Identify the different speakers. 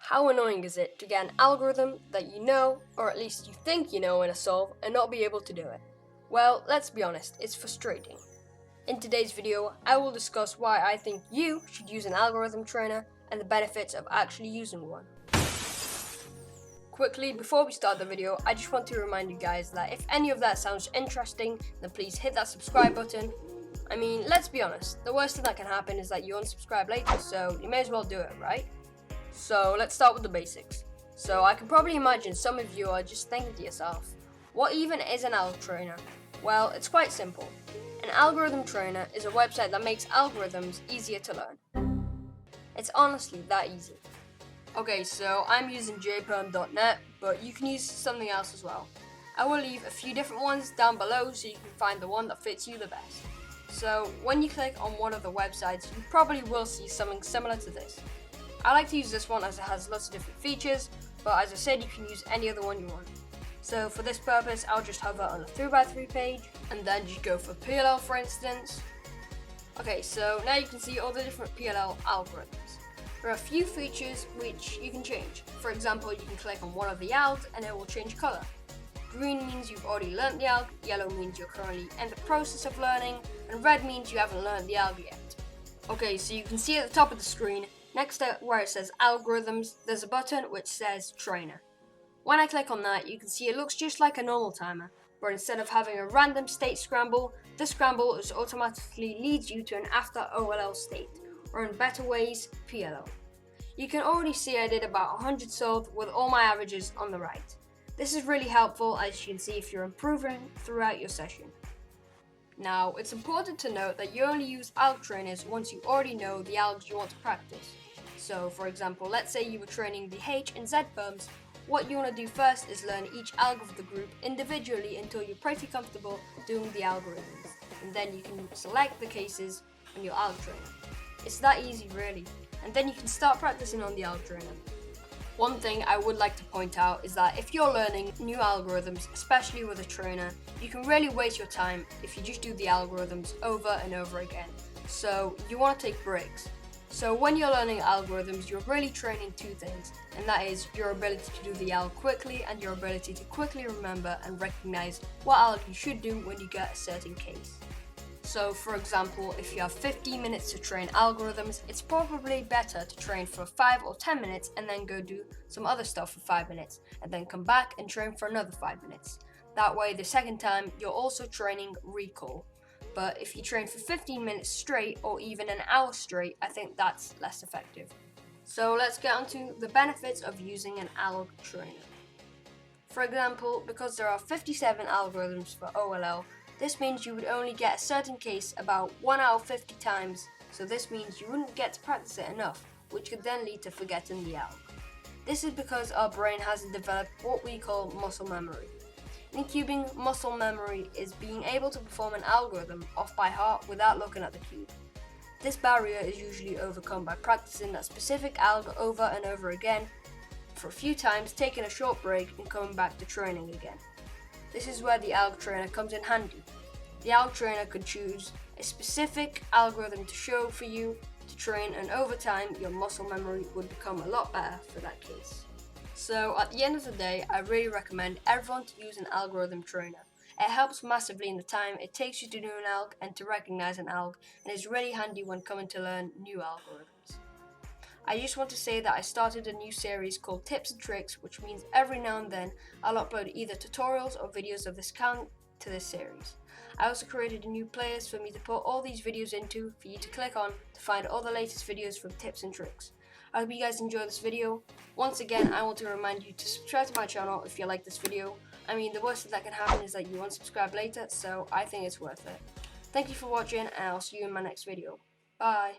Speaker 1: How annoying is it to get an algorithm that you know, or at least you think you know in a solve, and not be able to do it? Well, let's be honest, it's frustrating. In today's video, I will discuss why I think you should use an algorithm trainer and the benefits of actually using one. Quickly, before we start the video, I just want to remind you guys that if any of that sounds interesting, then please hit that subscribe button. I mean, let's be honest, the worst thing that can happen is that you unsubscribe later, so you may as well do it, right? So let's start with the basics. So I can probably imagine some of you are just thinking to yourself, what even is an alg trainer? Well, it's quite simple. An algorithm trainer is a website that makes algorithms easier to learn. It's honestly that easy. Okay, so I'm using jperm.net, but you can use something else as well. I will leave a few different ones down below so you can find the one that fits you the best. So when you click on one of the websites, you probably will see something similar to this. I like to use this one as it has lots of different features, but as I said, you can use any other one you want. So for this purpose, I'll just hover on a 3x3 page and then just go for PLL, for instance. Okay, so now you can see all the different PLL algorithms. There are a few features which you can change. For example, you can click on one of the algs and it will change color. Green means you've already learned the alg, yellow means you're currently in the process of learning, and red means you haven't learned the alg yet. Okay, so you can see at the top of the screen, next to where it says algorithms, there's a button which says trainer. When I click on that, you can see it looks just like a normal timer, but instead of having a random state scramble, the scramble is automatically leads you to an after OLL state, or in better ways, PLL. You can already see I did about 100 solved with all my averages on the right. This is really helpful as you can see if you're improving throughout your session. Now, it's important to note that you only use alg trainers once you already know the algs you want to practice. So, for example, let's say you were training the H and Z firms. What you want to do first is learn each alg of the group individually until you're pretty comfortable doing the algorithms. And then you can select the cases on your alg trainer. It's that easy, really. And then you can start practicing on the alg trainer. One thing I would like to point out is that if you're learning new algorithms, especially with a trainer, you can really waste your time if you just do the algorithms over and over again. So you want to take breaks. So when you're learning algorithms, you're really training two things, and that is your ability to do the alg quickly and your ability to quickly remember and recognize what alg you should do when you get a certain case. So for example, if you have 15 minutes to train algorithms, it's probably better to train for 5 or 10 minutes and then go do some other stuff for 5 minutes and then come back and train for another 5 minutes. That way the second time you're also training recall. But if you train for 15 minutes straight or even an hour straight, I think that's less effective. So let's get on to the benefits of using an alg trainer. For example, because there are 57 algorithms for OLL, this means you would only get a certain case about 1 out of 50 times, so this means you wouldn't get to practice it enough, which could then lead to forgetting the alg. This is because our brain hasn't developed what we call muscle memory. In cubing, muscle memory is being able to perform an algorithm off by heart without looking at the cube. This barrier is usually overcome by practicing that specific alg over and over again for a few times, taking a short break and coming back to training again. This is where the alg trainer comes in handy. The alg trainer could choose a specific algorithm to show for you to train, and over time your muscle memory would become a lot better for that case. So at the end of the day, I really recommend everyone to use an algorithm trainer. It helps massively in the time it takes you to do an alg and to recognize an alg, and is really handy when coming to learn new algorithms. I just want to say that I started a new series called Tips and Tricks, which means every now and then I'll upload either tutorials or videos of this kind to this series. I also created a new playlist for me to put all these videos into for you to click on to find all the latest videos from Tips and Tricks. I hope you guys enjoyed this video. Once again, I want to remind you to subscribe to my channel if you like this video. I mean, the worst that can happen is that you unsubscribe later, so I think it's worth it. Thank you for watching, and I'll see you in my next video. Bye!